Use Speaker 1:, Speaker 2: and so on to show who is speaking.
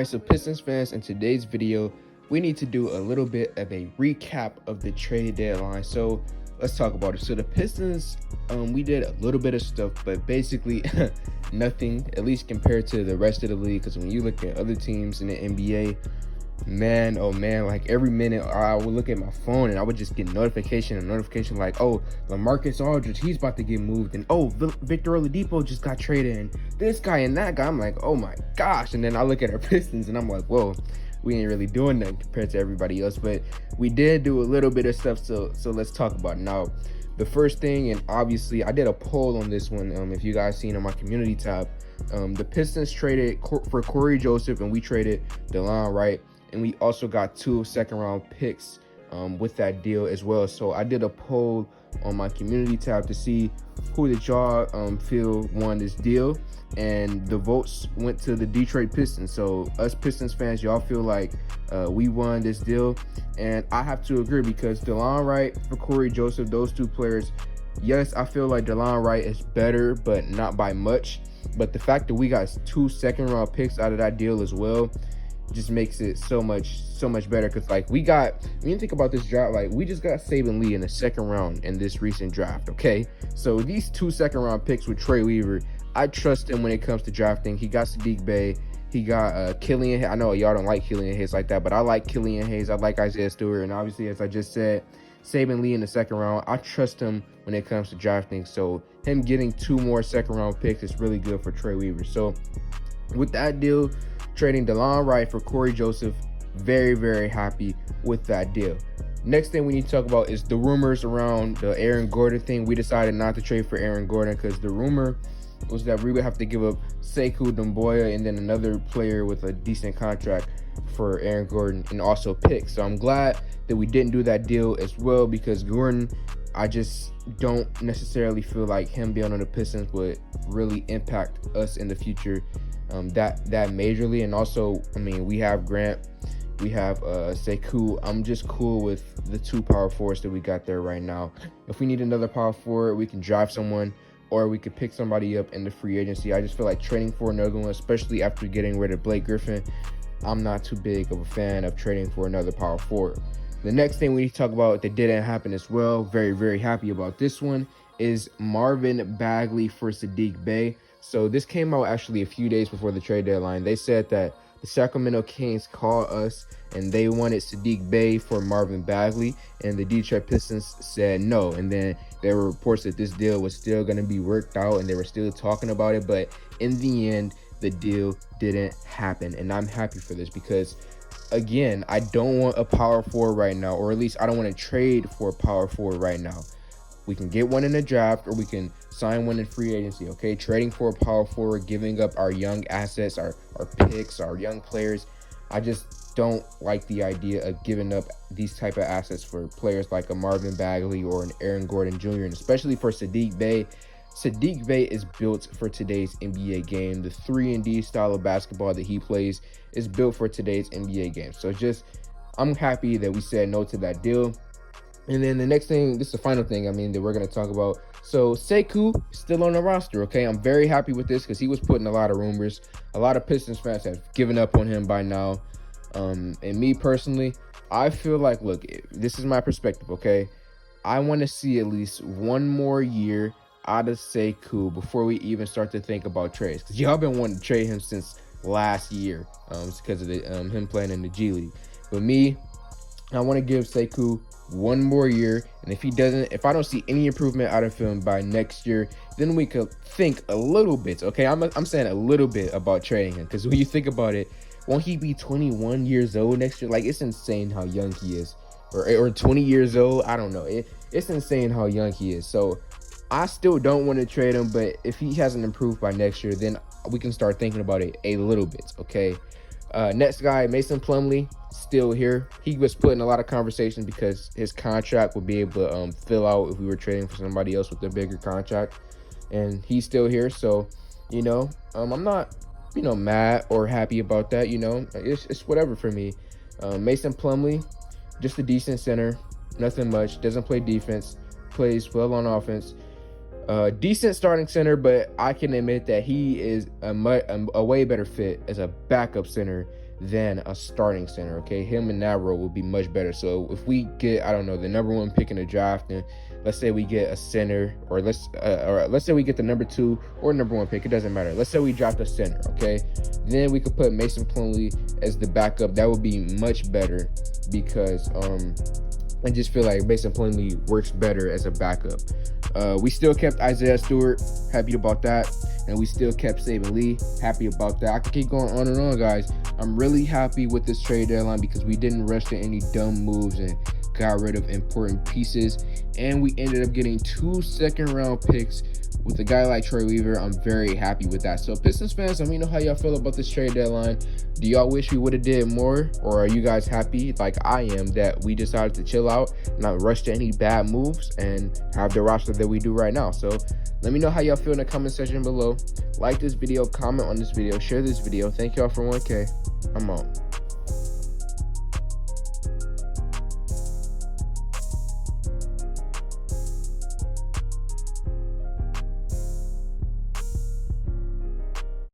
Speaker 1: Alright, so Pistons fans, in today's video, we need to do a little bit of a recap of the trade deadline. So let's talk about it. So the Pistons, we did a little bit of stuff, but basically nothing, at least compared to the rest of the league. Because when you look at other teams in the NBA, man, oh man, like every minute I would look at my phone and I would just get notification like, oh, LaMarcus Aldridge, he's about to get moved, and oh, Victor Oladipo just got traded, and this guy and that guy. I'm like, oh my gosh. And then I look at our Pistons and I'm like, whoa, we ain't really doing that compared to everybody else, but we did do a little bit of stuff. So let's talk about it. Now, the first thing, and obviously I did a poll on this one, if you guys seen on my community tab, the Pistons traded for Corey Joseph, and we traded DeLon Wright, and we also got 2 second-round picks with that deal as well. So I did a poll on my community tab to see who did y'all feel won this deal, and the votes went to the Detroit Pistons. So us Pistons fans, y'all feel like we won this deal, and I have to agree, because DeLon Wright for Corey Joseph, those 2 players, yes, I feel like DeLon Wright is better, but not by much. But the fact that we got 2 second-round picks out of that deal as well just makes it so much better. Because like, we got, when you think about this draft, like we just got Saban Lee in the 2nd round in this recent draft. Okay, so these 2 second-round picks with Trey Weaver, I trust him when it comes to drafting. He got Sadiq Bey, he got Killian. I know y'all don't like Killian Hayes like that, but I like Killian Hayes, I like Isaiah Stewart, and obviously, as I just said, Saban Lee in the 2nd round. I trust him when it comes to drafting, so him getting 2 more 2nd-round picks is really good for Trey Weaver. So with that deal, trading DeLon Wright for Corey Joseph, very happy with that deal. Next thing we need to talk about is the rumors around the Aaron Gordon thing. We decided not to trade for Aaron Gordon because the rumor was that we would have to give up Sekou Doumbouya and then another player with a decent contract for Aaron Gordon, and also picks. So I'm glad that we didn't do that deal as well, because Gordon, I just don't necessarily feel like him being on the Pistons would really impact us in the future that majorly. And also, I mean, we have Grant, we have Sekou. I'm just cool with the 2 power forwards that we got there right now. If we need another power forward, we can drive someone, or we could pick somebody up in the free agency. I just feel like trading for another one, especially after getting rid of Blake Griffin, I'm not too big of a fan of trading for another power forward. The next thing we need to talk about that didn't happen as well, very happy about this one, is Marvin Bagley for Sadiq Bey. So this came out actually a few days before the trade deadline. They said that the Sacramento Kings called us and they wanted Sadiq Bey for Marvin Bagley, and the Detroit Pistons said no. And then there were reports that this deal was still going to be worked out and they were still talking about it, but in the end, the deal didn't happen. And I'm happy for this, because again, I don't want a power forward right now, or at least I don't want to trade for a power forward right now. We can get one in the draft, or we can sign one in free agency, okay? Trading for a power forward, giving up our young assets, our picks, our young players, I just don't like the idea of giving up these type of assets for players like a Marvin Bagley or an Aaron Gordon Jr., and especially for Sadiq Bey. Sadiq Bey is built for today's NBA game. The 3-and-D style of basketball that he plays is built for today's NBA game. So I'm happy that we said no to that deal. And then the next thing, this is the final thing, I mean, that we're going to talk about. So Sekou still on the roster, okay? I'm very happy with this, because he was putting a lot of rumors. A lot of Pistons fans have given up on him by now. And me personally, I feel like, look, this is my perspective, okay? I want to see at least 1 more year out of Sekou before we even start to think about trades, because y'all been wanting to trade him since last year, because of him playing in the G League. But me, I want to give Sekou 1 more year, and if I don't see any improvement out of him by next year, then we could think a little bit, okay? I'm saying a little bit about trading him, because when you think about it, won't he be 21 years old next year? Like, it's insane how young he is, or 20 years old. I don't know. It's insane how young he is. So I still don't want to trade him, but if he hasn't improved by next year, then we can start thinking about it a little bit, okay? Next guy, Mason Plumlee, still here. He was put in a lot of conversation because his contract would be able to fill out if we were trading for somebody else with a bigger contract, and he's still here. So, I'm not, mad or happy about that. It's whatever for me. Mason Plumlee, just a decent center, nothing much, doesn't play defense, plays well on offense. Decent starting center, but I can admit that he is a way better fit as a backup center than a starting center. Okay, him in that role would be much better. So if we get, I don't know, the number 1 pick in the draft, and let's say we get a center, or let's say we get the number 2 or number 1 pick, it doesn't matter. Let's say we draft a center, okay? Then we could put Mason Plumlee as the backup. That would be much better because I just feel like Mason Plumlee works better as a backup. We still kept Isaiah Stewart, happy about that. And we still kept Saban Lee, happy about that. I can keep going on and on, guys. I'm really happy with this trade deadline because we didn't rush to any dumb moves and got rid of important pieces. And we ended up getting 2 second-round picks with a guy like Troy Weaver. I'm very happy with that. So Pistons fans, let me know how y'all feel about this trade deadline. Do y'all wish we would have did more, or are you guys happy like I am that we decided to chill out, not rush to any bad moves, and have the roster that we do right now? So let me know how y'all feel in the comment section below. Like this video, comment on this video, share this video. Thank y'all for 1K. I'm out.